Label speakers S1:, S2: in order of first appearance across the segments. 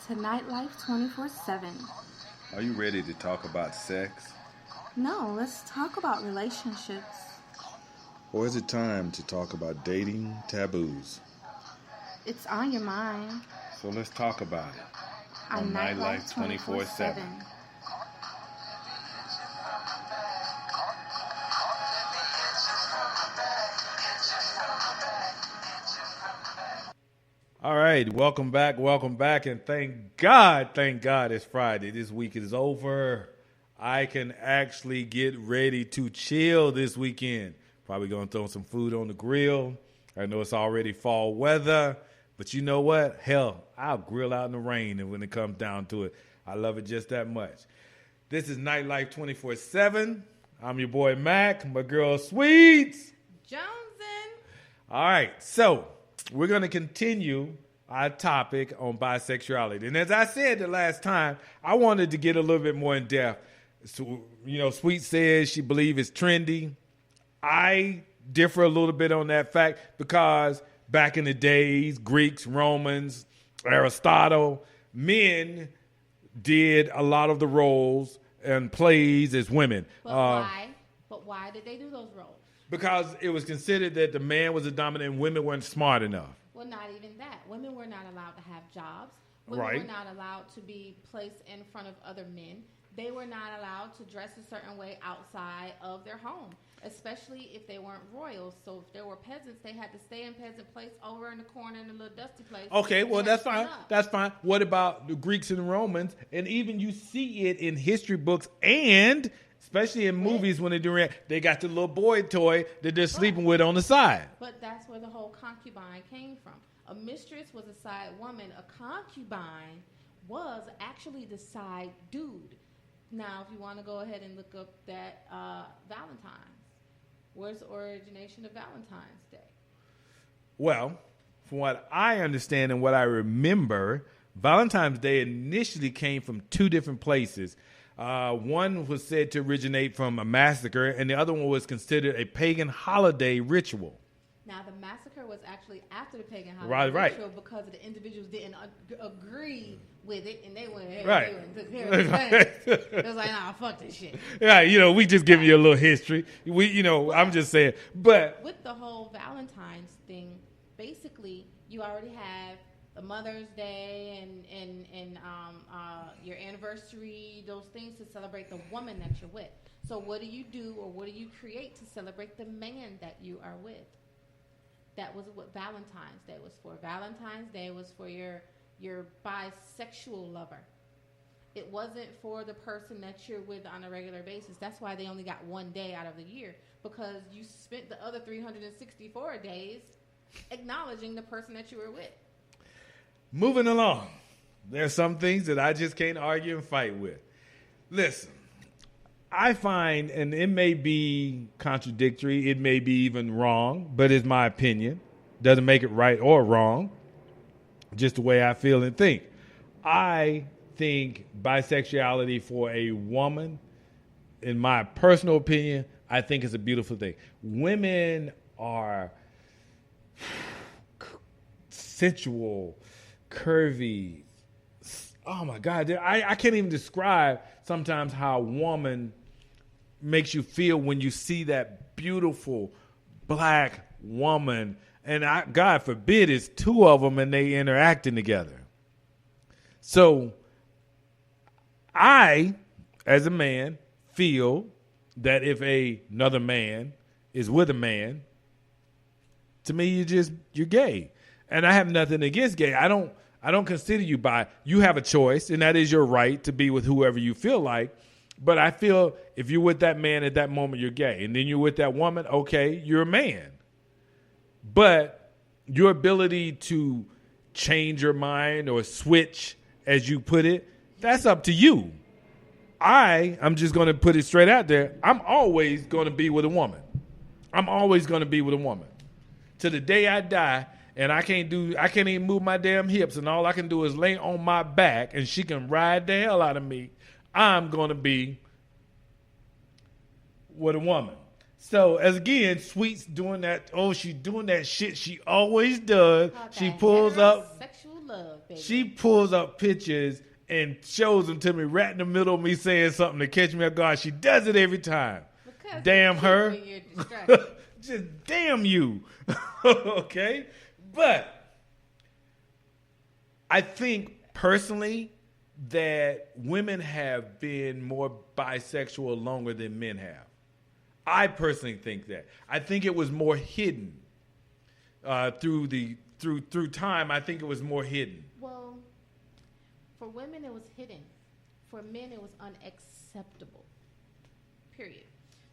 S1: to Nightlife 24/7.
S2: Are you ready to talk about sex?
S1: No, let's talk about relationships.
S2: Or is it time to talk about dating taboos?
S1: It's on your mind.
S2: So let's talk about it
S1: On Nightlife 24/7.
S3: All right, welcome back, and thank God it's Friday. This week is over. I can actually get ready to chill this weekend. Probably going to throw some food on the grill. I know it's already fall weather, but you know what? Hell, I'll grill out in the rain and when it comes down to it. I love it just that much. This is Nightlife 24/7. I'm your boy Mac, my girl Sweets.
S1: Jonesin.
S3: All right, so we're going to continue our topic on bisexuality. And as I said the last time, I wanted to get a little bit more in depth. So, Sweet says she believes it's trendy. I differ a little bit on that fact because back in the days, Greeks, Romans, Aristotle, men did a lot of the roles and plays as women.
S4: But why? But why did they do those roles?
S3: Because it was considered that the man was the dominant and women weren't smart enough.
S4: Well, not even that. Women were not allowed to have jobs. Women
S3: Right.
S4: were not allowed to be placed in front of other men. They were not allowed to dress a certain way outside of their home, especially if they weren't royals. So if there were peasants, they had to stay in peasant place over in the corner in a little dusty place.
S3: Okay,
S4: and
S3: well,
S4: they had
S3: that's
S4: to clean
S3: fine.
S4: up.
S3: That's fine. What about the Greeks and Romans? And even you see it in history books and especially in movies when they're doing it, they got the little boy toy that they're sleeping with on the side.
S4: But that's where the whole concubine came from. A mistress was a side woman. A concubine was actually the side dude. Now, if you want to go ahead and look up that Valentine's, where's the origination of Valentine's Day?
S3: Well, from what I understand and what I remember, Valentine's Day initially came from two different places. One was said to originate from a massacre, and the other one was considered a pagan holiday ritual.
S4: Now, the massacre was actually after the pagan holiday ritual because the individuals didn't agree with it, and they went ahead and took care of the thing. It was like, nah, fuck this shit.
S3: Yeah, we just giving you a little history. I'm just saying. But
S4: with the whole Valentine's thing, basically, you already have the Mother's Day and your anniversary, those things to celebrate the woman that you're with. So what do you do or what do you create to celebrate the man that you are with? That was what Valentine's Day was for. Valentine's Day was for your bisexual lover. It wasn't for the person that you're with on a regular basis. That's why they only got one day out of the year, because you spent the other 364 days acknowledging the person that you were with.
S3: moving along, there's some things that I just can't argue and fight with. Listen, I find, and it may be contradictory, it may be even wrong, but it's my opinion. Doesn't make it right or wrong, just the way I feel and think. I think bisexuality for a woman, in my personal opinion, I think is a beautiful thing. Women are sensual, curvy. Oh my God, I can't even describe sometimes how a woman makes you feel when you see that beautiful black woman. And God forbid it's two of them and they interacting together. So I, as a man, feel that if another man is with a man, to me, you're gay. And I have nothing against gay. I don't consider you bi. You have a choice, and that is your right to be with whoever you feel like. But I feel if you're with that man at that moment, you're gay. And then you're with that woman, okay, you're a man. But your ability to change your mind or switch, as you put it, that's up to you. I'm just going to put it straight out there. I'm always going to be with a woman. I'm always going to be with a woman. To the day I die, and I can't even move my damn hips, and all I can do is lay on my back, and she can ride the hell out of me, I'm going to be with a woman. So, as again, Sweet's doing that, she's doing that shit she always does. She pulls up.
S4: Sexual love, baby.
S3: She pulls up pictures and shows them to me right in the middle of me saying something to catch me off guard. She does it every time.
S4: Because
S3: Damn
S4: it's
S3: her.
S4: when you're distracted.
S3: Just damn you. Okay? But I think personally that women have been more bisexual longer than men have. I personally think that. I think it was more hidden through time. I think it was more hidden.
S4: Well, for women, it was hidden. For men, it was unacceptable. Period.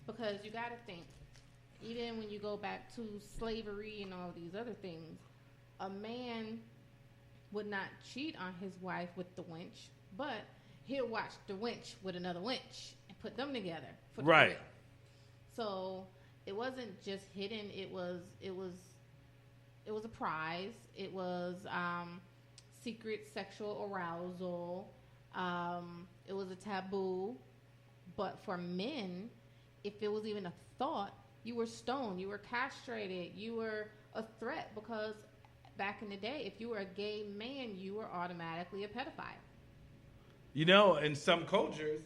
S4: Because you got to think, even when you go back to slavery and all these other things, a man would not cheat on his wife with the wench, but he'll watch the wench with another wench and put them together for the
S3: Right.
S4: thrill. So it wasn't just hidden. It was a prize. It was secret sexual arousal. It was a taboo. But for men, if it was even a thought, you were stoned, you were castrated, you were a threat, because back in the day, if you were a gay man, you were automatically a pedophile.
S3: You know, in some cultures,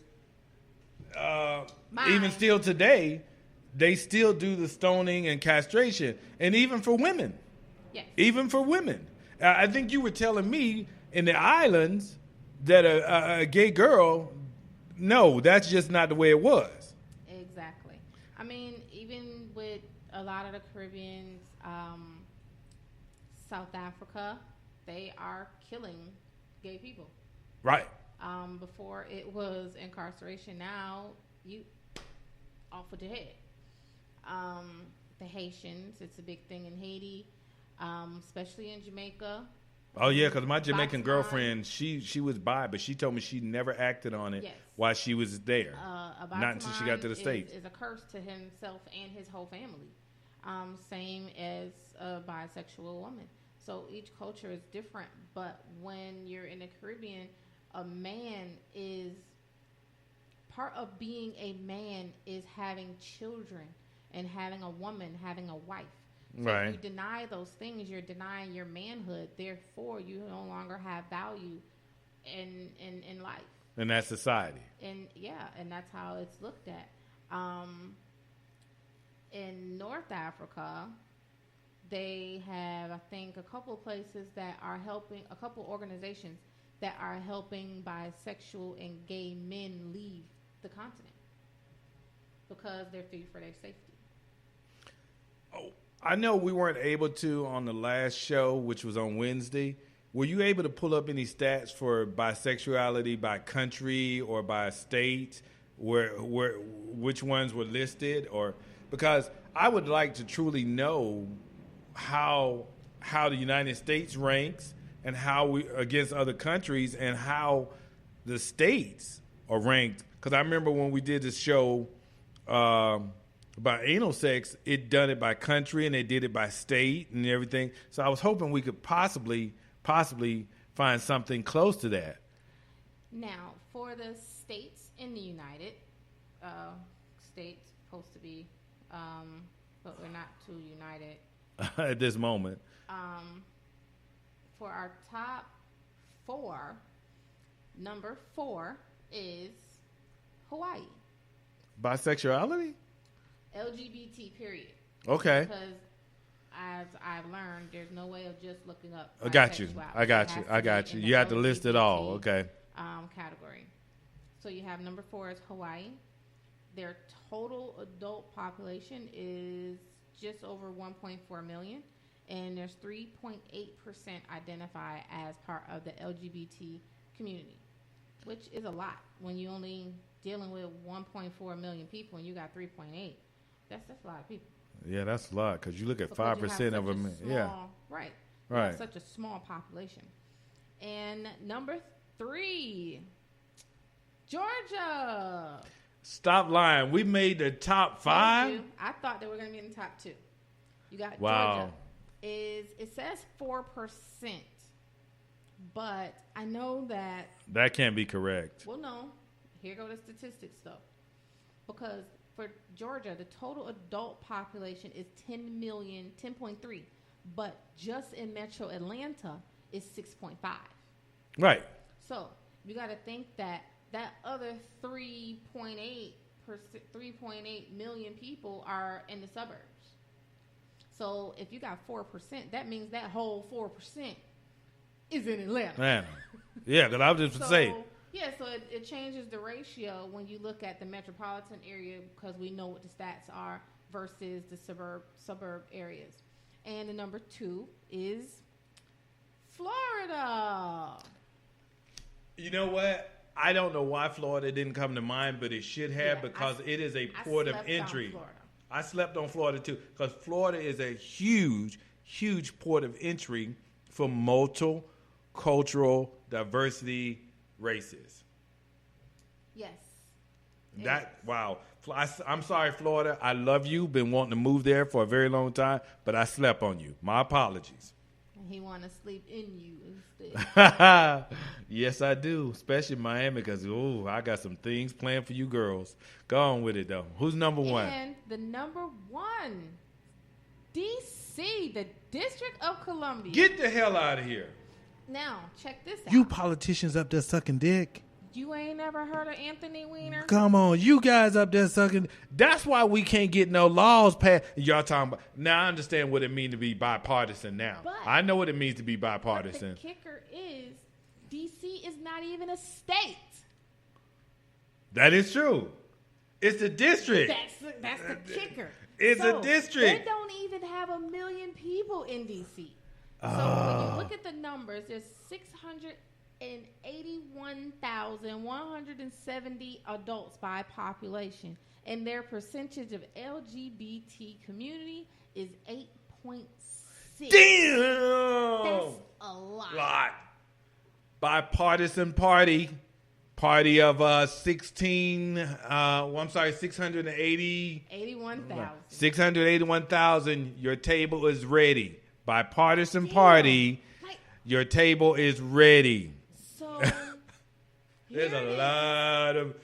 S4: Mine.
S3: even still today, they still do the stoning and castration. And even for women.
S4: Yes.
S3: Even for women. I think you were telling me in the islands that a gay girl, no, that's just not the way it was.
S4: Exactly. I mean, even with a lot of the Caribbeans, South Africa, they are killing gay people.
S3: Right.
S4: Before it was incarceration. Now you off with your head. The Haitians, it's a big thing in Haiti, especially in Jamaica.
S3: Oh, yeah, because my Jamaican
S4: Botswana.
S3: girlfriend, she was bi, but she told me she never acted on it
S4: Yes.
S3: while she was there.
S4: A
S3: Not until she got to the
S4: Bosman
S3: States.
S4: is a curse to himself and his whole family. Same as a bisexual woman. So each culture is different. But when you're in the Caribbean, a man is part of being a man is having children and having a woman, having a wife. So
S3: Right.
S4: if you deny those things, you're denying your manhood. Therefore, you no longer have value in life.
S3: In that society.
S4: And yeah, and that's how it's looked at. In North Africa, they have, I think, a couple of places that are helping, a couple organizations that are helping bisexual and gay men leave the continent because they're feared for their safety.
S3: Oh, I know we weren't able to on the last show, which was on Wednesday. Were you able to pull up any stats for bisexuality by country or by state, where which ones were listed, or because I would like to truly know how the United States ranks and how we against other countries and how the states are ranked. Because I remember when we did this show about anal sex, it done it by country and they did it by state and everything. So I was hoping we could possibly find something close to that.
S4: Now, for the states in the United States, supposed to be, but we're not too united.
S3: At this moment.
S4: For our top 4, number 4 is Hawaii.
S3: Bisexuality?
S4: LGBT, period.
S3: Okay.
S4: Because as I've learned, there's no way of just looking up.
S3: I got you.
S4: bisexuality.
S3: I got
S4: It
S3: you.
S4: has
S3: I
S4: to
S3: got
S4: be
S3: you.
S4: in the
S3: You have to list it all.
S4: LGBT,
S3: Okay.
S4: Category. So you have number 4 is Hawaii. Their total adult population is just over 1.4 million, and there's 3.8% identify as part of the LGBT community, which is a lot when you only dealing with 1.4 million people and you got 3.8. That's a lot of people.
S3: Yeah, that's a lot because you look at
S4: Because you have
S3: 5% of
S4: such a
S3: them.
S4: small-
S3: Yeah.
S4: Right. You
S3: Right.
S4: have such a small population. And number 3, Georgia.
S3: Stop lying. We made the top
S4: Told
S3: 5.
S4: you. I thought they were going to be in the top 2. You got
S3: Wow.
S4: Georgia. It says 4%, but I know that.
S3: That can't be correct.
S4: Well, no. Here go the statistics though, because for Georgia, the total adult population is 10.3, but just in Metro Atlanta, is 6.5.
S3: Right.
S4: So you got to think that other 3.8 million people are in the suburbs. So if you got 4%, that means that whole 4% is in Atlanta.
S3: Man. Yeah, because I was just saying.
S4: Yeah, so it changes the ratio when you look at the metropolitan area because we know what the stats are versus the suburb areas. And the number 2 is Florida.
S3: You know what? I don't know why Florida didn't come to mind, but it should have because it is a port of entry. I slept on Florida too because Florida is a huge, huge port of entry for multicultural diversity races.
S4: Yes.
S3: Wow. I'm sorry, Florida. I love you. Been wanting to move there for a very long time, but I slept on you. My apologies.
S4: And he want to sleep in you instead.
S3: Yes, I do, especially Miami because, I got some things planned for you girls. Go on with it, though. Who's number 1?
S4: And the number 1, D.C., the District of Columbia.
S3: Get the hell out of here.
S4: Now, check this out.
S3: You politicians up there sucking dick.
S4: You ain't never heard of Anthony Weiner?
S3: Come on, you guys up there sucking. That's why we can't get no laws passed. Y'all talking about. Now I understand what it means to be bipartisan now.
S4: But,
S3: I know what it means to be bipartisan.
S4: But the kicker is D.C. is not even a state.
S3: That is true. It's a district.
S4: That's the kicker.
S3: It's a district.
S4: They don't even have 1 million people in D.C. So when you look at the numbers, there's 681,170 adults by population, and their percentage of LGBT community is 8.6.
S3: Damn.
S4: That's a lot.
S3: Bipartisan party of 681,000. Your table is ready. Bipartisan party. Your table is ready.
S4: So
S3: there's a lot of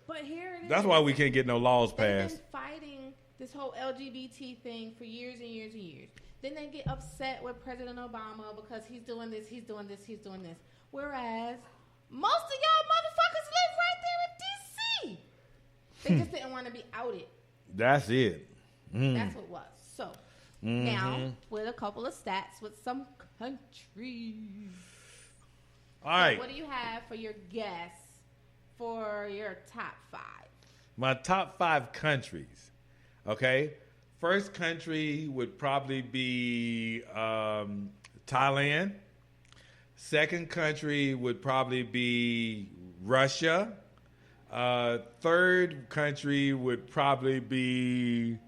S4: But here it is.
S3: That's why we can't get no laws
S4: They've
S3: passed.
S4: been fighting this whole LGBT thing for years and years and years. Then they get upset with President Obama because he's doing this, he's doing this, he's doing this. Whereas most of y'all motherfuckers live right there in D.C. They just didn't want to be outed.
S3: That's it.
S4: That's what it was. So now with a couple of stats with some countries.
S3: All right.
S4: So what do you have for your guess for your top 5?
S3: My top 5 countries. Okay. First country would probably be Thailand. Second country would probably be Russia. Third country would probably be,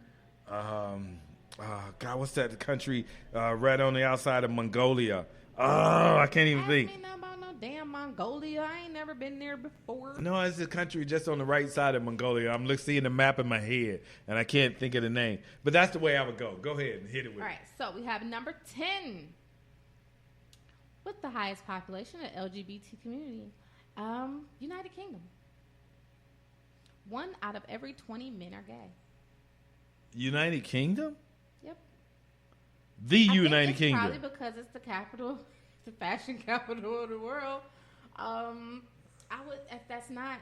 S3: what's that country right on the outside of Mongolia? Oh, I can't even think.
S4: I ain't know about no damn Mongolia. I ain't never been there before.
S3: No, it's a country just on the right side of Mongolia. I'm seeing the map in my head, and I can't think of the name. But that's the way I would go. Go ahead and hit it with it.
S4: All right, so we have number 10 with the highest population of LGBT community, United Kingdom. 1 out of every 20 men are gay.
S3: United Kingdom?
S4: Yep.
S3: The
S4: I
S3: United
S4: think it's
S3: Kingdom.
S4: probably because it's the capital, the fashion capital of the world. I would. If that's not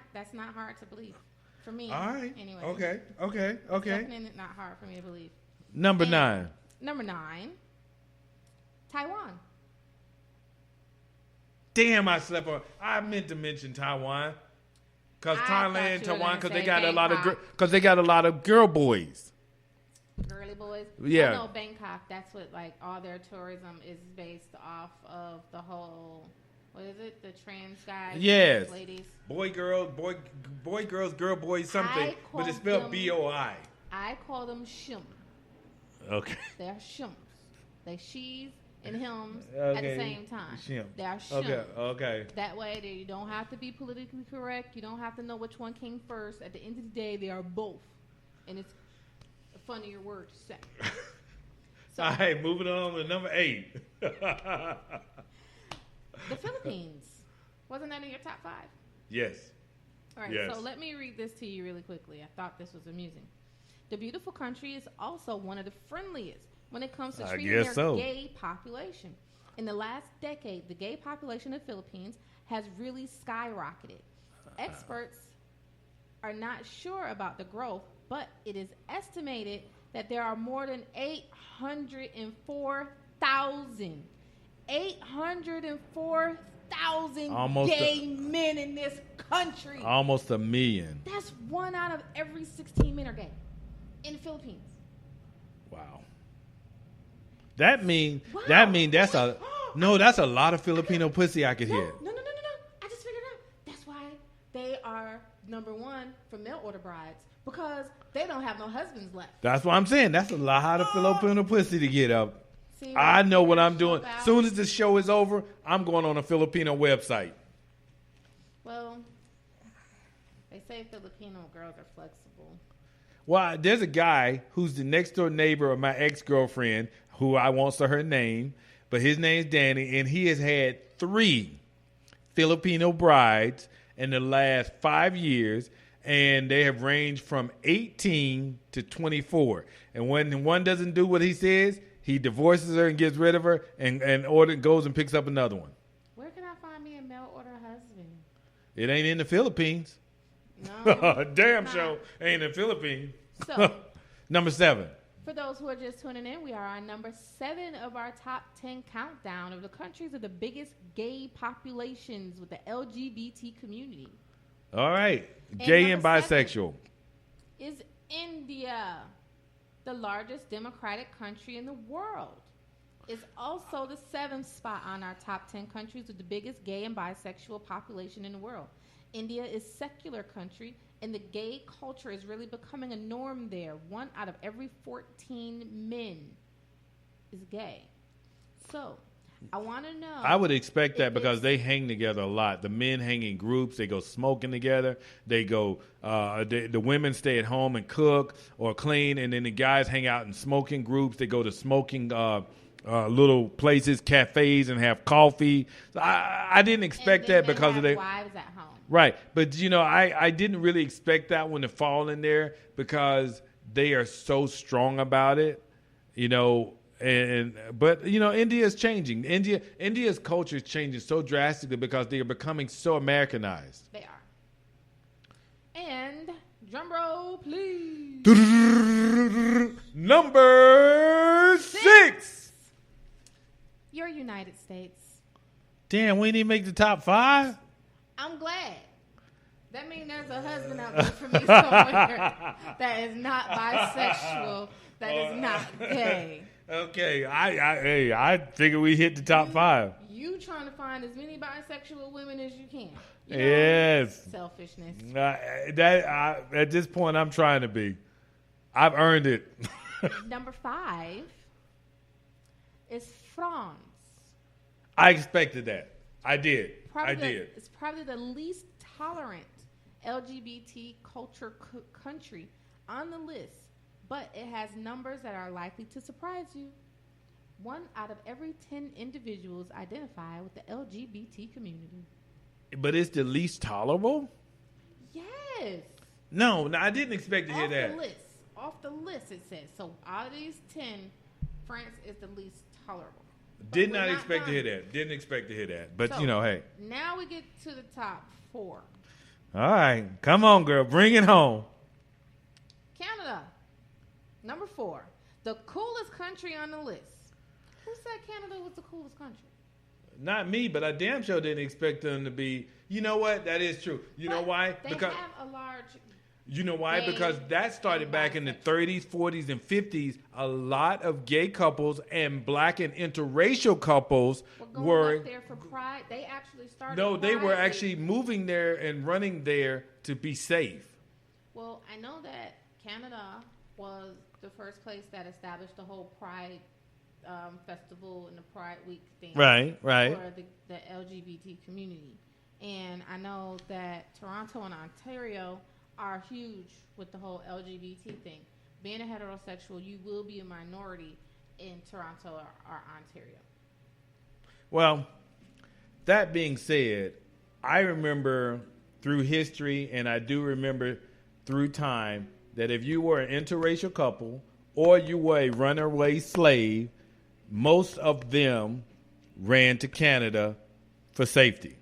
S4: hard to believe for me.
S3: All right.
S4: Anyway.
S3: Okay.
S4: Definitely not hard for me to believe.
S3: Number
S4: And
S3: 9.
S4: Number 9, Taiwan.
S3: Damn, I slept on. I meant to mention Taiwan, because
S4: I
S3: Thailand,
S4: thought you were
S3: Taiwan,
S4: gonna
S3: because
S4: say
S3: they got a lot of girl boys.
S4: Girly boys.
S3: Yeah.
S4: I know Bangkok. That's what all their tourism is based off of. The whole. What is it? The trans guys.
S3: Yes.
S4: Trans ladies.
S3: Boy, girls, girl, boy, something. But it's spelled BOI.
S4: I call them shim.
S3: Okay.
S4: They're shims. They she's and hims at the same time.
S3: Shim.
S4: They are shim.
S3: Okay.
S4: That way, you don't have to be politically correct. You don't have to know which one came first. At the end of the day, they are both, and it's a funnier word to say. So,
S3: All right, moving on to number 8.
S4: the Philippines. Wasn't that in your top 5?
S3: Yes.
S4: All right,
S3: Yes.
S4: so let me read this to you really quickly. I thought this was amusing. The beautiful country is also one of the friendliest when it comes to
S3: I
S4: treating
S3: guess
S4: their
S3: so.
S4: gay population. In the last decade, the gay population of the Philippines has really skyrocketed. Experts are not sure about the growth, but it is estimated that there are more than 804,000
S3: Almost
S4: gay men in this country.
S3: Almost a million.
S4: That's 1 out of every 16 men are gay in the Philippines.
S3: Wow. That mean
S4: Wow.
S3: that's a lot of Filipino pussy I could
S4: No.
S3: hit.
S4: I just figured it out. That's why they are number one for mail order brides, because they don't have no husbands left.
S3: That's what I'm saying. That's a lot of Filipino pussy to get up.
S4: See,
S3: I know what I'm doing.
S4: about-
S3: Soon as the show is over, I'm going on a Filipino website.
S4: Well, they say Filipino girls are flexible.
S3: Well, there's a guy who's the next door neighbor of my ex-girlfriend, who I won't say her name, but his name's Danny, and he has had 3 Filipino brides in the last 5 years, and they have ranged from 18 to 24. And when one doesn't do what he says, he divorces her and gets rid of her, and goes and picks up another one.
S4: Where can I find me a mail order husband?
S3: It ain't in the Philippines.
S4: No.
S3: Damn
S4: it's
S3: show
S4: not.
S3: ain't in the Philippines.
S4: So,
S3: Number 7.
S4: for those who are just tuning in, we are on number 7 of our top 10 countdown of the countries with the biggest gay populations with the LGBT community.
S3: All right. Gay and
S4: number 7
S3: bisexual.
S4: is India, the largest democratic country in the world. It's also the 7th spot on our top 10 countries with the biggest gay and bisexual population in the world. India is a secular country, and the gay culture is really becoming a norm there. 1 out of every 14 men is gay. So, I want to know.
S3: I would expect that
S4: if
S3: because
S4: it's-
S3: they hang together a lot. The men hang in groups. They go smoking together. They go. The women stay at home and cook or clean, and then the guys hang out in smoking groups. They go to smoking little places, cafes, and have coffee. So I didn't expect
S4: and then
S3: that because
S4: they
S3: of
S4: have
S3: the
S4: wives at home.
S3: right. But I didn't really expect that one to fall in there because they are so strong about it. But India is changing. India's culture is changing so drastically because they are becoming so Americanized.
S4: They are. And drum roll, please.
S3: Number 6.
S4: Your United States.
S3: Damn, we didn't even make the top 5.
S4: I'm glad. That means there's a husband out there for me somewhere that is not bisexual, that is not gay.
S3: Okay, I figure we hit the top 5.
S4: You trying to find as many bisexual women as you can.
S3: Yes.
S4: Selfishness.
S3: At this point, I'm trying to be. I've earned it.
S4: Number 5 is France.
S3: I expected that. I did. Did.
S4: It's probably the least tolerant LGBT culture country on the list, but it has numbers that are likely to surprise you. 1 out of every 10 individuals identify with the LGBT community.
S3: But it's the least tolerable?
S4: Yes.
S3: No, I didn't expect to hear that.
S4: Off the list, it says. So out of these 10, France is the least tolerable. But
S3: Did
S4: we're
S3: not expect to
S4: done.
S3: hear that. Didn't expect to hear that. But,
S4: So,
S3: hey.
S4: Now we get to the top 4.
S3: All right. Come on, girl. Bring it home.
S4: Canada, number 4, the coolest country on the list. Who said Canada was the coolest country?
S3: Not me, but I damn sure didn't expect them to be. You know what? That is true. You know
S4: But
S3: why?
S4: They
S3: Because
S4: have a large.
S3: you know why?
S4: gay
S3: Because that started
S4: and
S3: back in the
S4: bisexual.
S3: 30s, 40s, and 50s. A lot of gay couples and black and interracial couples
S4: We're going
S3: were.
S4: up there for Pride. They actually started.
S3: No, they were
S4: Pride.
S3: actually moving there and running there to be safe.
S4: Well, I know that Canada was the first place that established the whole Pride festival and the Pride Week thing.
S3: Right.
S4: For the LGBT community. And I know that Toronto and Ontario are huge with the whole LGBT thing. Being a heterosexual, you will be a minority in Toronto or Ontario.
S3: Well, that being said, I remember through history, and I do remember through time, that if you were an interracial couple or you were a runaway slave, most of them ran to Canada for safety.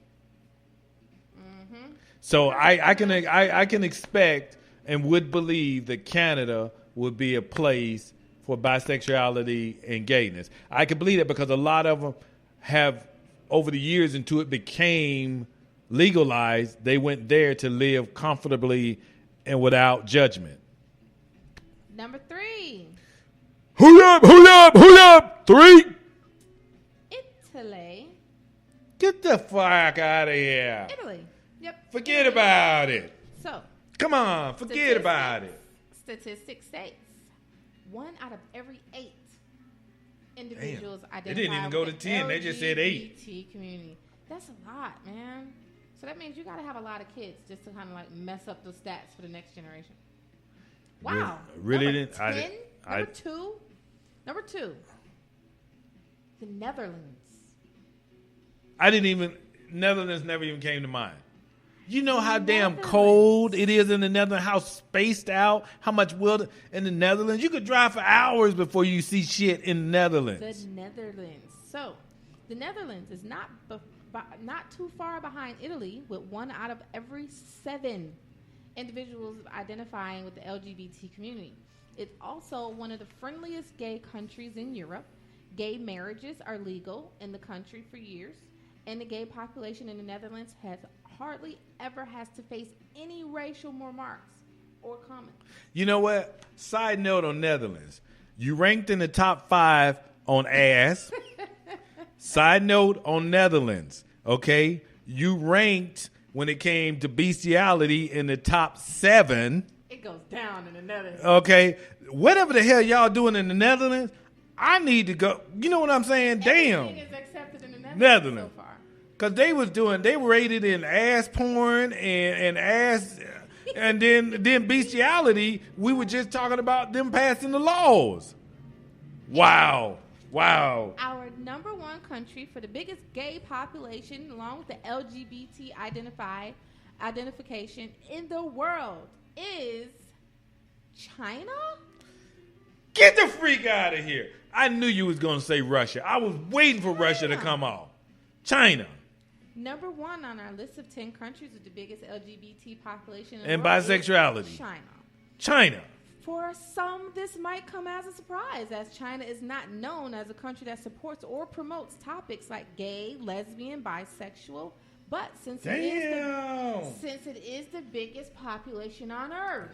S3: So I can expect and would believe that Canada would be a place for bisexuality and gayness. I can believe that because a lot of them have, over the years until it became legalized, they went there to live comfortably and without judgment.
S4: Number 3.
S3: Hold up, 3.
S4: Italy.
S3: Get the fuck out of here.
S4: Italy. Yep.
S3: Forget about it.
S4: So,
S3: Come on, forget about it.
S4: Statistics states 1 out of every 8 individuals
S3: They
S4: identify
S3: didn't even go
S4: with
S3: to
S4: the
S3: 10. They just said 8.
S4: LGBT community. That's a lot, man. So that means you got to have a lot of kids just to kind of like mess up the stats for the next generation. Wow.
S3: Really
S4: Number
S3: didn't- I
S4: 10?
S3: didn't- I-
S4: Number two. The Netherlands.
S3: Netherlands never even came to mind. You know how damn
S4: Netherlands.
S3: cold it is in the Netherlands, how spaced out, how much wild in the Netherlands. You could drive for hours before you see shit in the Netherlands.
S4: The Netherlands. So, the Netherlands is not too far behind Italy, with 1 out of every 7 individuals identifying with the LGBT community. It's also one of the friendliest gay countries in Europe. Gay marriages are legal in the country for years, and the gay population in the Netherlands has hardly ever has to face any racial remarks or comments.
S3: You know what? Side note on Netherlands. You ranked in the top 5 on ass. Side note on Netherlands. Okay? You ranked when it came to bestiality in the top 7.
S4: It goes down in the Netherlands.
S3: Okay? Whatever the hell y'all doing in the Netherlands, I need to go. You know what I'm saying? Damn.
S4: Everything is accepted in the Netherlands,
S3: Netherlands.
S4: so far.
S3: Because they were rated in ass porn and ass, and then bestiality. We were just talking about them passing the laws. Wow.
S4: Our number 1 country for the biggest gay population, along with the LGBT identification in the world, is China.
S3: Get the freak out of here. I knew you was going to say Russia. I was waiting for Russia to come off. China.
S4: Number 1 on our list of 10 countries with the biggest LGBT population in
S3: And
S4: the world
S3: bisexuality.
S4: is
S3: China.
S4: For some, this might come as a surprise, as China is not known as a country that supports or promotes topics like gay, lesbian, bisexual. But since it is the biggest population on Earth,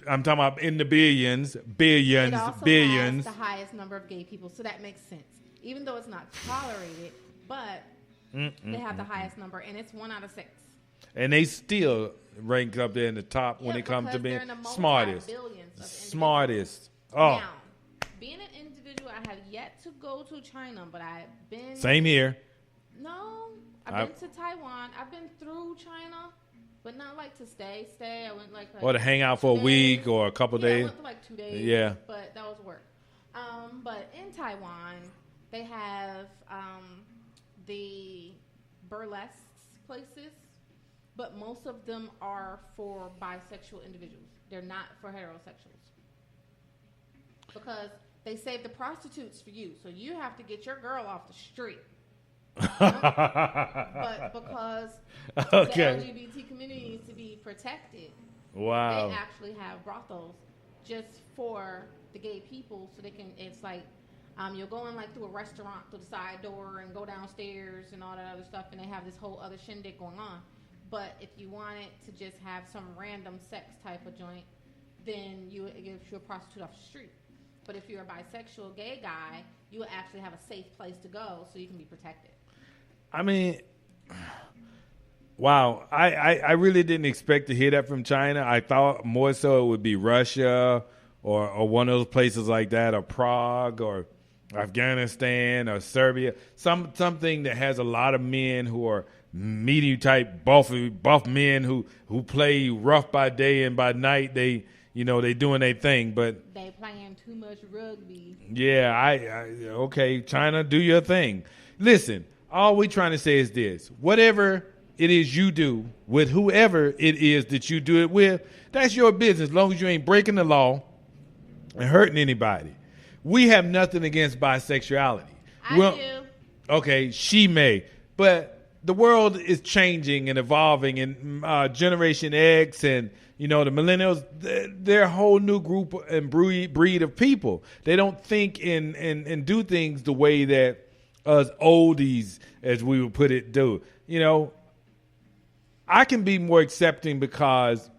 S3: I'm talking about in the billions,
S4: it also
S3: billions.
S4: has the highest number of gay people, so that makes sense. Even though it's not tolerated, but they have the highest number, and it's 1 out of 6.
S3: And they still rank up there in the top when it comes to being smartest. Smartest. Oh.
S4: Now, being an individual, I have yet to go to China, but I've been.
S3: Same here.
S4: No, I've been to Taiwan. I've been through China, but not like to stay. I went like
S3: Or to hang out for a
S4: 2
S3: week
S4: days.
S3: or a couple
S4: I
S3: days.
S4: went for like 2 days.
S3: Yeah.
S4: But that was work. But in Taiwan, they have the burlesque places, but most of them are for bisexual individuals. They're not for heterosexuals. Because they save the prostitutes for you, so you have to get your girl off the street. But because the LGBT community needs to be protected,
S3: Wow.
S4: they actually have brothels just for the gay people, so they can. It's like you'll go in like through a restaurant through the side door and go downstairs and all that other stuff, and they have this whole other shindig going on. But if you wanted to just have some random sex type of joint, then it gives you a prostitute off the street. But if you're a bisexual gay guy, you will actually have a safe place to go so you can be protected.
S3: I mean, wow. I really didn't expect to hear that from China. I thought more so it would be Russia or one of those places like that, or Prague or Afghanistan or Serbia. Something that has a lot of men who are meaty type buff men who play rough by day and by night they doing their thing, but
S4: they playing too much rugby.
S3: Yeah, okay, China, do your thing. Listen, all we trying to say is this: whatever it is you do with whoever it is that you do it with, that's your business, as long as you ain't breaking the law and hurting anybody. We have nothing against bisexuality.
S4: I do.
S3: Okay, she may, but the world is changing and evolving, and Generation X and the millennials, they're a whole new group and breed of people. They don't think and do things the way that us oldies, as we would put it, do. I can be more accepting because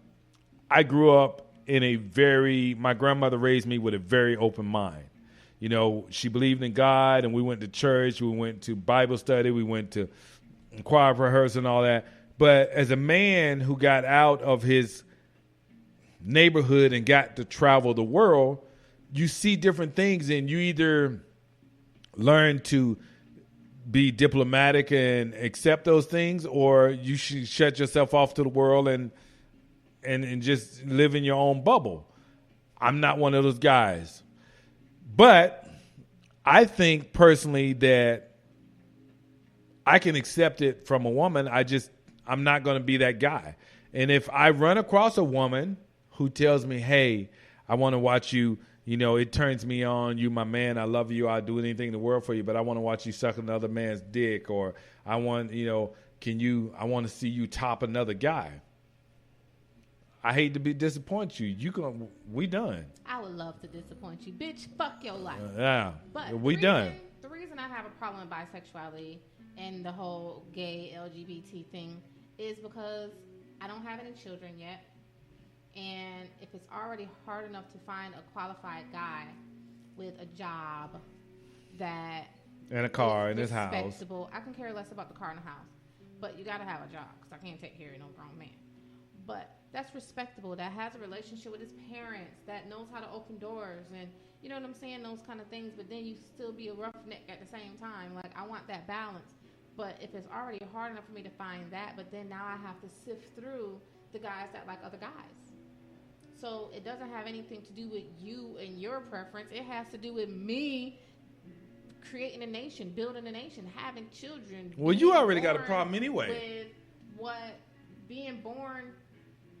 S3: I grew up my grandmother raised me with a very open mind. She believed in God, and we went to church, we went to Bible study, we went to choir rehearsal and all that. But as a man who got out of his neighborhood and got to travel the world, you see different things, and you either learn to be diplomatic and accept those things, or you should shut yourself off to the world and just live in your own bubble. I'm not one of those guys. But I think personally that I can accept it from a woman. I'm not going to be that guy. And if I run across a woman who tells me, hey, I want to watch you, it turns me on, you my man, I love you, I'll do anything in the world for you, but I want to watch you suck another man's dick, or I want, I want to see you top another guy. I hate to disappoint you. We done.
S4: I would love to disappoint you. Bitch, fuck your life.
S3: Yeah.
S4: But
S3: we done.
S4: The reason I have a problem with bisexuality and the whole gay LGBT thing is because I don't have any children yet. And if it's already hard enough to find a qualified guy with a job that
S3: and a car in his house,
S4: I can care less about the car and the house, but you got to have a job because I can't take care of no grown man. But that's respectable, that has a relationship with his parents, that knows how to open doors, and you know what I'm saying, those kind of things. But then you still be a roughneck at the same time. Like, I want that balance. But if it's already hard enough for me to find that, but then now I have to sift through the guys that like other guys. So it doesn't have anything to do with you and your preference. It has to do with me creating a nation, building a nation, having children.
S3: Well, you already got a problem anyway.
S4: With what being born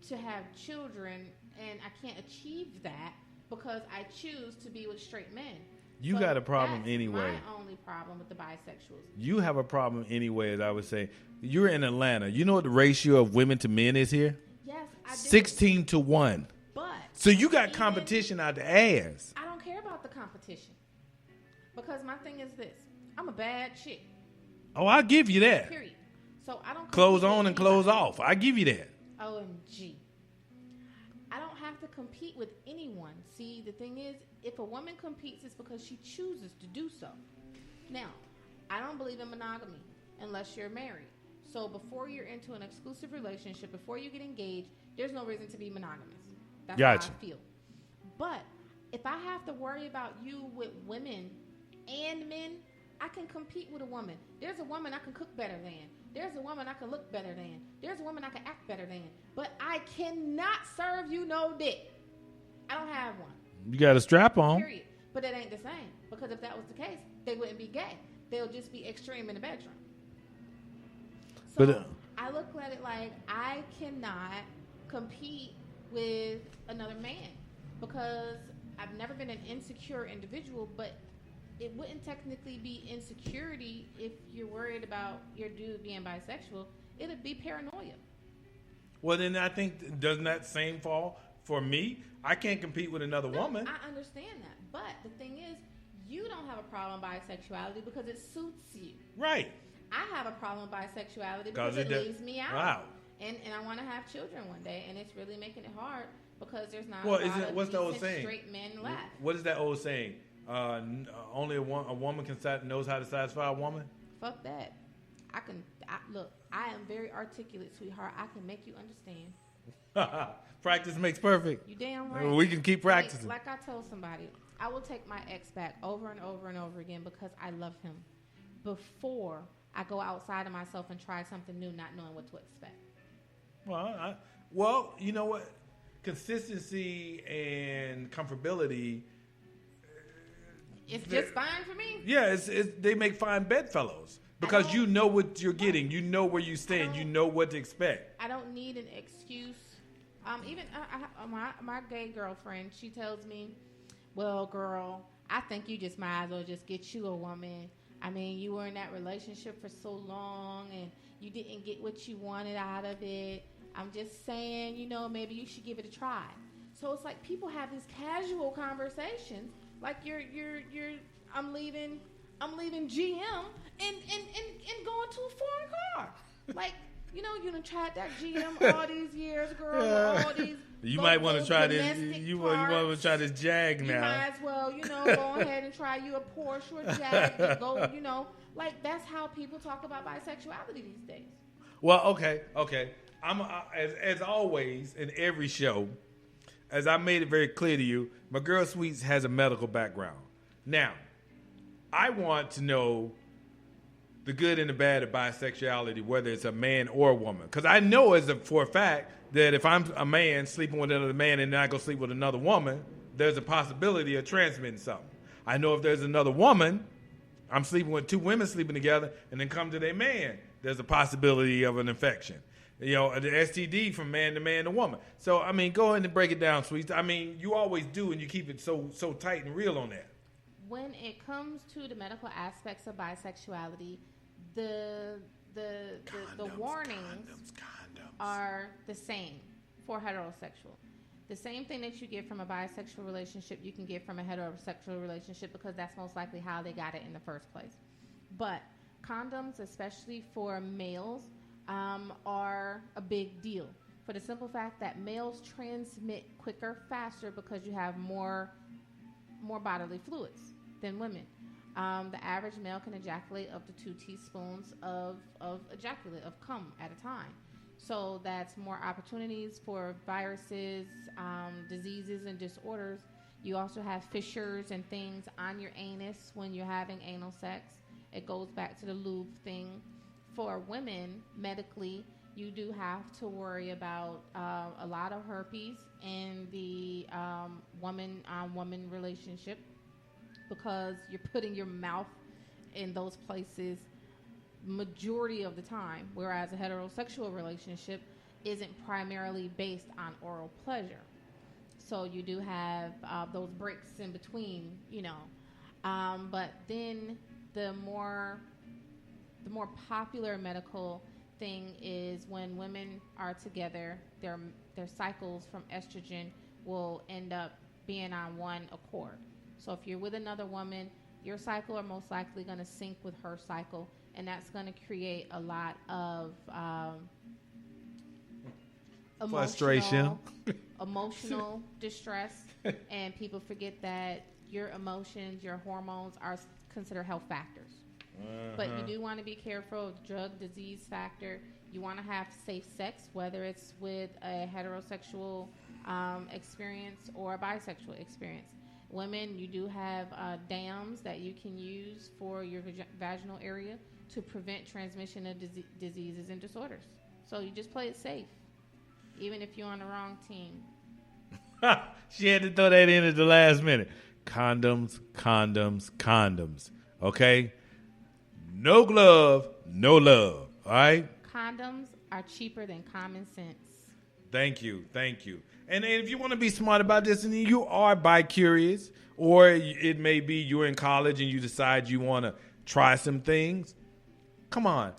S4: to have children, and I can't achieve that because I choose to be with straight men.
S3: You got a problem
S4: that's
S3: anyway.
S4: My only problem with the bisexuals.
S3: You have a problem anyway, as I would say. You're in Atlanta. You know what the ratio of women to men is here?
S4: Yes, I do.
S3: 16 to 1.
S4: But
S3: so you got competition out the ass.
S4: I don't care about the competition. Because my thing is this. I'm a bad chick.
S3: Oh, I'll give you that.
S4: Period. So I don't
S3: close on and close off. I give you that.
S4: OMG. I don't have to compete with anyone. See, the thing is, if a woman competes, it's because she chooses to do so. Now, I don't believe in monogamy unless you're married. So before you're into an exclusive relationship, before you get engaged, there's no reason to be monogamous. That's
S3: gotcha.
S4: how I feel. But if I have to worry about you with women and men, I can compete with a woman. There's a woman I can cook better than. There's a woman I can look better than. There's a woman I can act better than. But I cannot serve you no dick. I don't have one.
S3: You got a strap on.
S4: Period. But it ain't the same. Because if that was the case, they wouldn't be gay. They'll just be extreme in the bedroom. So I look at it like I cannot compete with another man. Because I've never been an insecure individual, but it wouldn't technically be insecurity if you're worried about your dude being bisexual. It'd be paranoia.
S3: Well, then I think, doesn't that same fall for me? I can't compete with another woman.
S4: I understand that. But the thing is, you don't have a problem with bisexuality because it suits you.
S3: Right.
S4: I have a problem with bisexuality because it leaves me out.
S3: Wow.
S4: And I want to have children one day, and it's really making it hard because there's not
S3: well,
S4: a lot of
S3: what's the old saying?
S4: Straight men left.
S3: What is that old saying? Only a woman knows how to satisfy a woman?
S4: Fuck that. Look, I am very articulate, sweetheart. I can make you understand.
S3: Practice makes perfect.
S4: You damn right.
S3: We can keep practicing.
S4: Like I told somebody, I will take my ex back over and over and over again because I love him before I go outside of myself and try something new, not knowing what to expect.
S3: Well, you know what? Consistency and comfortability.
S4: It's just fine for me.
S3: Yeah, they make fine bedfellows because you know what you're getting. You know where you stand. You know what to expect.
S4: I don't need an excuse. Even my gay girlfriend, she tells me, well, girl, I think you just might as well just get you a woman. I mean, you were in that relationship for so long and you didn't get what you wanted out of it. I'm just saying, you know, maybe you should give it a try. So it's like people have these casual conversations, like I'm leaving GM and going to a foreign car. Like, you know, you done tried that GM all these years, girl. All these.
S3: You might want to try this.
S4: domestic
S3: You want to try this Jag
S4: You
S3: now.
S4: might as well, you know, go ahead and try you a Porsche or a Jag. And go, you know, like that's how people talk about bisexuality these days.
S3: Well, okay. As always in every show, as I made it very clear to you, my girl Sweets has a medical background. Now, I want to know the good and the bad of bisexuality, whether it's a man or a woman. Because I know for a fact that if I'm a man sleeping with another man and then I go sleep with another woman, there's a possibility of transmitting something. I know if there's another woman, I'm sleeping with two women sleeping together and then come to their man, there's a possibility of an infection. You know, the STD from man to man to woman. So, I mean, go ahead and break it down, Sweets. I mean, you always do, and you keep it so tight and real on that.
S4: When it comes to the medical aspects of bisexuality, the warnings are the same for heterosexual. The same thing that you get from a bisexual relationship, you can get from a heterosexual relationship because that's most likely how they got it in the first place. But condoms, especially for males, are a big deal for the simple fact that males transmit quicker, faster because you have more bodily fluids than women. The average male can ejaculate up to 2 teaspoons of ejaculate, of cum at a time. So that's more opportunities for viruses, diseases, and disorders. You also have fissures and things on your anus when you're having anal sex. It goes back to the lube thing. For women, medically, you do have to worry about a lot of herpes in the woman-on-woman relationship because you're putting your mouth in those places majority of the time, whereas a heterosexual relationship isn't primarily based on oral pleasure. So you do have those breaks in between, you know. But then the more popular medical thing is when women are together, their cycles from estrogen will end up being on one accord. So if you're with another woman, your cycle are most likely going to sync with her cycle, and that's going to create a lot of
S3: frustration,
S4: emotional distress, and people forget that your emotions, your hormones are considered health factors. But you do want to be careful of drug disease factor. You want to have safe sex, whether it's with a heterosexual experience or a bisexual experience. Women, you do have dams that you can use for your vaginal area to prevent transmission of diseases and disorders. So you just play it safe, even if you're on the wrong team.
S3: She had to throw that in at the last minute. Condoms. Okay? No glove, no love. All right?
S4: Condoms are cheaper than common sense.
S3: Thank you. And if you want to be smart about this and you are bi-curious, or it may be you're in college and you decide you want to try some things, come on.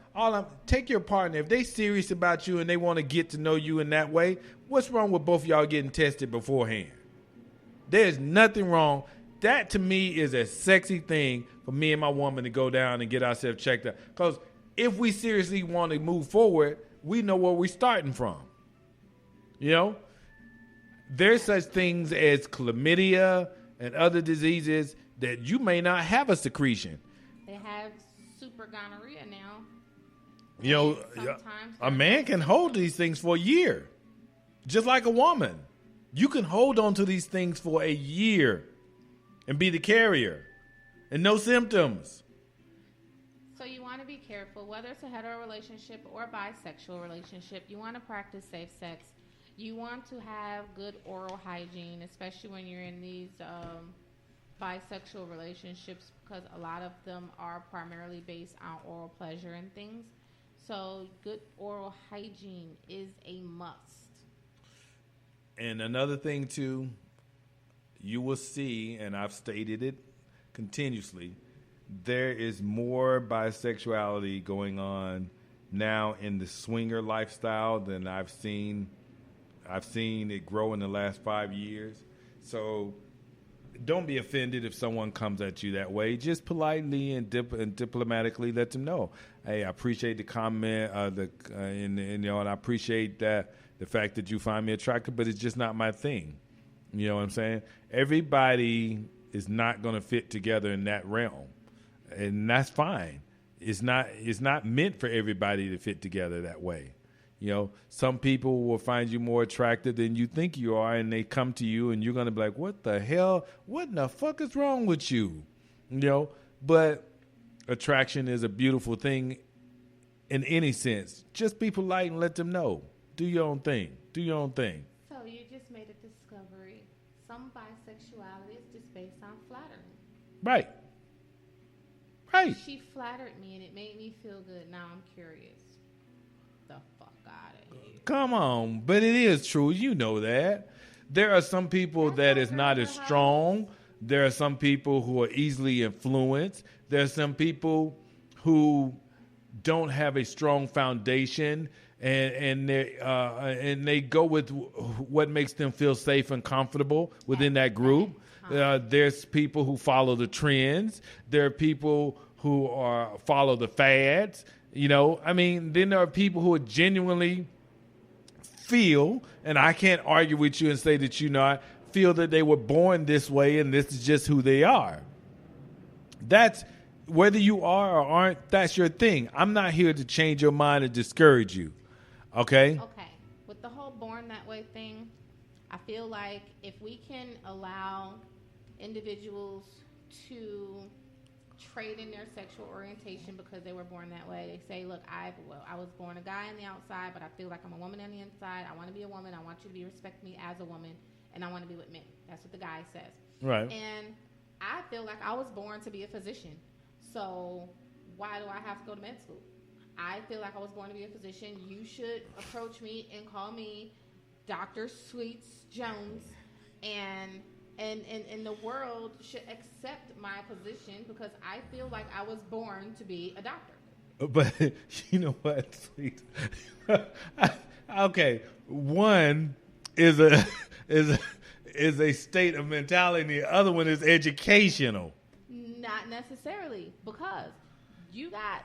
S3: Take your partner. If they serious about you and they want to get to know you in that way, what's wrong with both of y'all getting tested beforehand? There's nothing wrong. That to me is a sexy thing for me and my woman to go down and get ourselves checked out. Because if we seriously want to move forward, we know where we're starting from. You know? There's such things as chlamydia and other diseases that you may not have a secretion.
S4: They have super gonorrhea now.
S3: You know, a man can hold these things for a year. Just like a woman. You can hold on to these things for a year and be the carrier and no symptoms.
S4: So you want to be careful, whether it's a hetero relationship or a bisexual relationship. You want to practice safe sex. You want to have good oral hygiene, especially when you're in these bisexual relationships, because a lot of them are primarily based on oral pleasure and things. So good oral hygiene is a must.
S3: And another thing, too, you will see, and I've stated it continuously, there is more bisexuality going on now in the swinger lifestyle than I've seen. I've seen it grow in the last 5 years. So don't be offended if someone comes at you that way. Just politely and diplomatically let them know. Hey, I appreciate the comment, and I appreciate that the fact that you find me attractive, but it's just not my thing. You know what I'm saying? Everybody is not going to fit together in that realm, and that's fine. It's not meant for everybody to fit together that way. You know, some people will find you more attractive than you think you are, and they come to you, and you're going to be like, what the hell? What in the fuck is wrong with you? You know, but attraction is a beautiful thing in any sense. Just be polite and let them know. Do your own thing. Do your own thing.
S4: So you just made a discovery. Some bisexuality is just based on flattering.
S3: Right. Right.
S4: She flattered me, and it made me feel good. Now I'm curious. The fuck out of here.
S3: Come on. But it is true. You know that. There are some people that is not as strong. There are some people who are easily influenced. There are some people who don't have a strong foundation, and they go with what makes them feel safe and comfortable within that group. There's people who follow the trends. There are people who follow the fads. You know, I mean, then there are people who genuinely feel, and I can't argue with you and say that you not feel that they were born this way and this is just who they are. That's whether you are or aren't, that's your thing. I'm not here to change your mind or discourage you. Okay?
S4: Okay. With the whole born that way thing, I feel like if we can allow individuals to trade in their sexual orientation because they were born that way. They say, look, I was born a guy on the outside, but I feel like I'm a woman on the inside. I want to be a woman. I want you to respect me as a woman, and I want to be with men. That's what the guy says.
S3: Right.
S4: And I feel like I was born to be a physician. So why do I have to go to med school? I feel like I was born to be a physician. You should approach me and call me Dr. Sweets Jones, and the world should accept my position because I feel like I was born to be a doctor.
S3: But you know what, Sweet? Okay, one is a state of mentality. The other one is educational.
S4: Not necessarily, because you got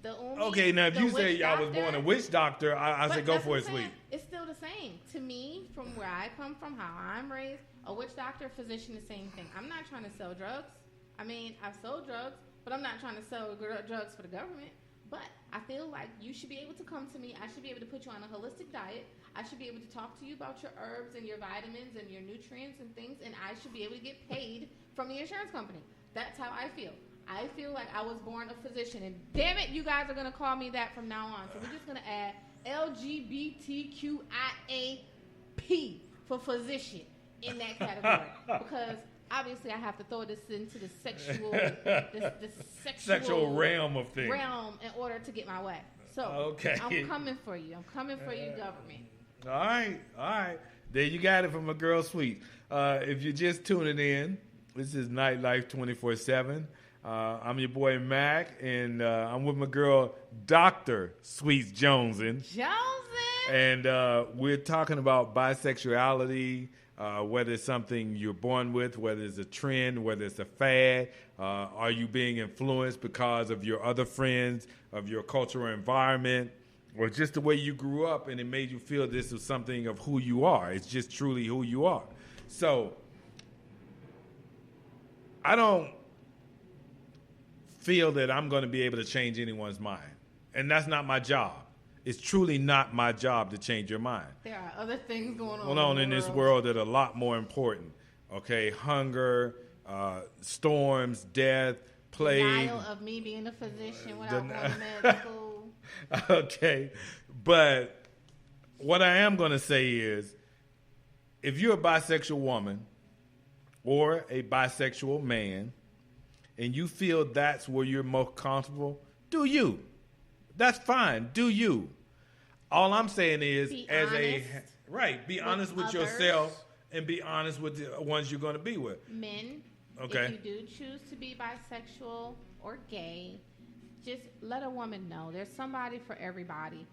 S4: the only.
S3: Okay, now if you say I was born a witch doctor, I say go for it, Sweet.
S4: It's still the same to me from where I come from, how I'm raised. A witch doctor, physician, the same thing. I'm not trying to sell drugs. I mean, I've sold drugs, but I'm not trying to sell drugs for the government. But I feel like you should be able to come to me. I should be able to put you on a holistic diet. I should be able to talk to you about your herbs and your vitamins and your nutrients and things, and I should be able to get paid from the insurance company. That's how I feel. I feel like I was born a physician, and damn it, you guys are going to call me that from now on. So we're just going to add LGBTQIAP for physician in that category because obviously I have to throw this into the sexual
S3: sexual realm of things
S4: in order to get my way. So
S3: okay.
S4: I'm coming for you. I'm coming for you, government.
S3: All right. There you got it from a girl, Sweet. If you're just tuning in, this is Nightlife 24/7. I'm your boy Mac, and I'm with my girl Dr. Sweets Joneson. And we're talking about bisexuality. Whether it's something you're born with, whether it's a trend, whether it's a fad, are you being influenced because of your other friends, of your cultural environment, or just the way you grew up and it made you feel this is something of who you are. It's just truly who you are. So I don't feel that I'm going to be able to change anyone's mind. And that's not my job. It's truly not my job to change your mind.
S4: There are other things going on
S3: in this world that are a lot more important. Okay, hunger, storms, death, plague.
S4: Denial of me being a physician without going to med school.
S3: Okay, but what I am going to say is, if you're a bisexual woman or a bisexual man, and you feel that's where you're most comfortable, do you. That's fine. Do you. All I'm saying is, be honest with yourself and be honest with the ones you're going to be with.
S4: Men,
S3: okay.
S4: If you do choose to be bisexual, or gay, just let a woman know there's somebody for everybody.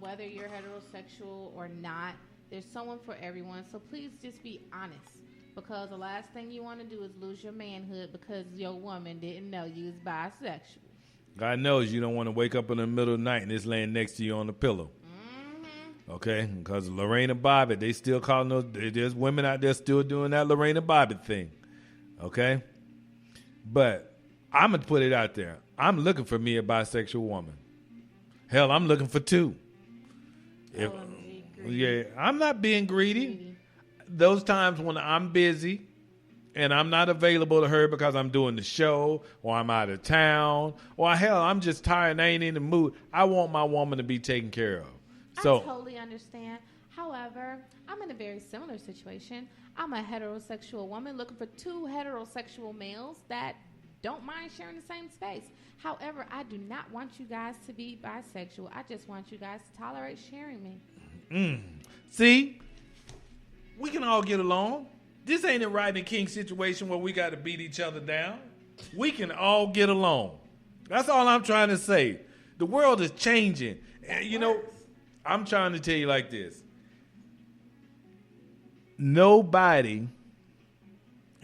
S4: Whether you're heterosexual or not, there's someone for everyone. So please just be honest, because the last thing you want to do is lose your manhood because your woman didn't know you was bisexual.
S3: God knows you don't want to wake up in the middle of the night and it's laying next to you on the pillow. Okay? Because Lorena Bobbitt, they still calling those, there's women out there still doing that Lorena Bobbitt thing. Okay? But I'm going to put it out there. I'm looking for me a bisexual woman. Hell, I'm looking for two. I'm not being greedy. Those times when I'm busy and I'm not available to her because I'm doing the show or I'm out of town or hell, I'm just tired and I ain't in the mood. I want my woman to be taken care of. So
S4: I totally understand. However, I'm in a very similar situation. I'm a heterosexual woman looking for two heterosexual males that don't mind sharing the same space. However, I do not want you guys to be bisexual. I just want you guys to tolerate sharing me.
S3: See, we can all get along. This ain't a Rodney King situation where we got to beat each other down. We can all get along. That's all I'm trying to say. The world is changing. And, you know, I'm trying to tell you like this. Nobody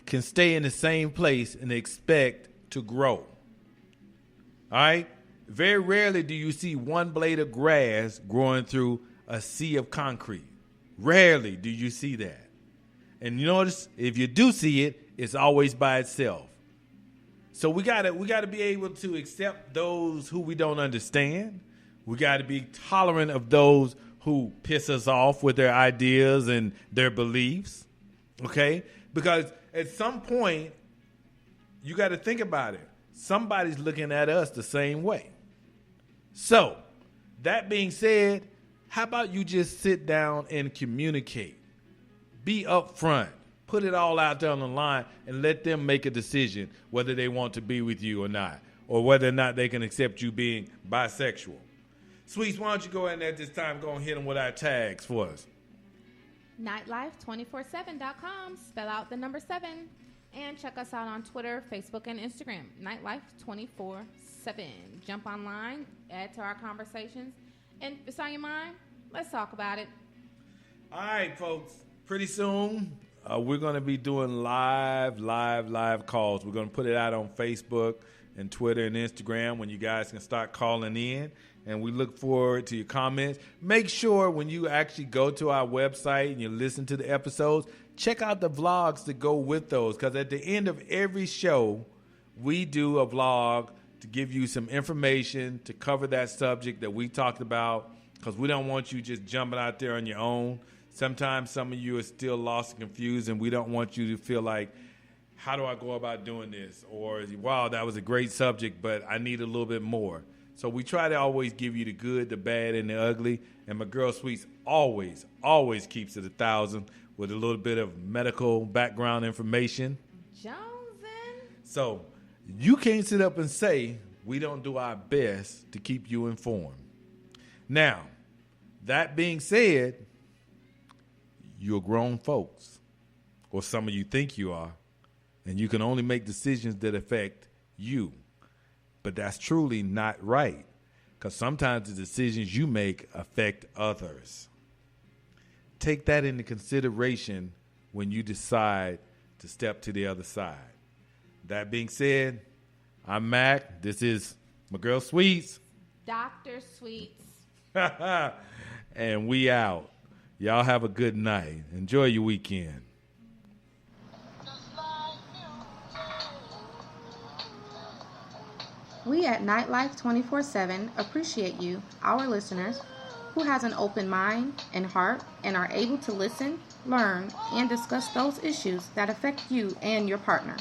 S3: can stay in the same place and expect to grow. All right? Very rarely do you see one blade of grass growing through a sea of concrete. Rarely do you see that. And you notice, if you do see it, it's always by itself. So we gotta be able to accept those who we don't understand. We gotta be tolerant of those who piss us off with their ideas and their beliefs. Okay? Because at some point, you got to think about it. Somebody's looking at us the same way. So, that being said, how about you just sit down and communicate? Be upfront. Put it all out there on the line and let them make a decision whether they want to be with you or not, or whether or not they can accept you being bisexual. Sweets, why don't you go ahead and at this time go and hit them with our tags for us.
S4: Nightlife247.com, spell out the number 7. And check us out on Twitter, Facebook, and Instagram. Nightlife247. Jump online, add to our conversations. And if it's on your mind, let's talk about it.
S3: All right, folks. Pretty soon, we're going to be doing live calls. We're going to put it out on Facebook and Twitter and Instagram when you guys can start calling in. And we look forward to your comments. Make sure when you actually go to our website and you listen to the episodes, check out the vlogs that go with those. Because at the end of every show, we do a vlog to give you some information to cover that subject that we talked about. Because we don't want you just jumping out there on your own. Sometimes some of you are still lost and confused, and we don't want you to feel like, how do I go about doing this? Or, wow, that was a great subject, but I need a little bit more. So we try to always give you the good, the bad, and the ugly. And my girl Sweets always keeps it 1,000 with a little bit of medical background information.
S4: Jonesin.
S3: So you can't sit up and say we don't do our best to keep you informed. Now, that being said, you're grown folks, or some of you think you are, and you can only make decisions that affect you. But that's truly not right, because sometimes the decisions you make affect others. Take that into consideration when you decide to step to the other side. That being said, I'm Mac. This is my girl Sweets.
S4: Dr. Sweets.
S3: And we out. Y'all have a good night. Enjoy your weekend.
S1: We at Nightlife 24/7 appreciate you, our listeners, who has an open mind and heart and are able to listen, learn, and discuss those issues that affect you and your partner.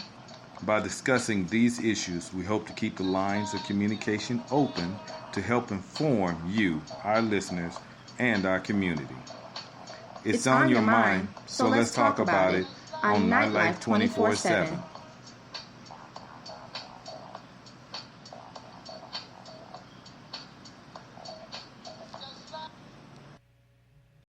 S2: By discussing these issues, we hope to keep the lines of communication open to help inform you, our listeners, and our community. It's on your mind, so let's talk about it on Nightlife 24/7.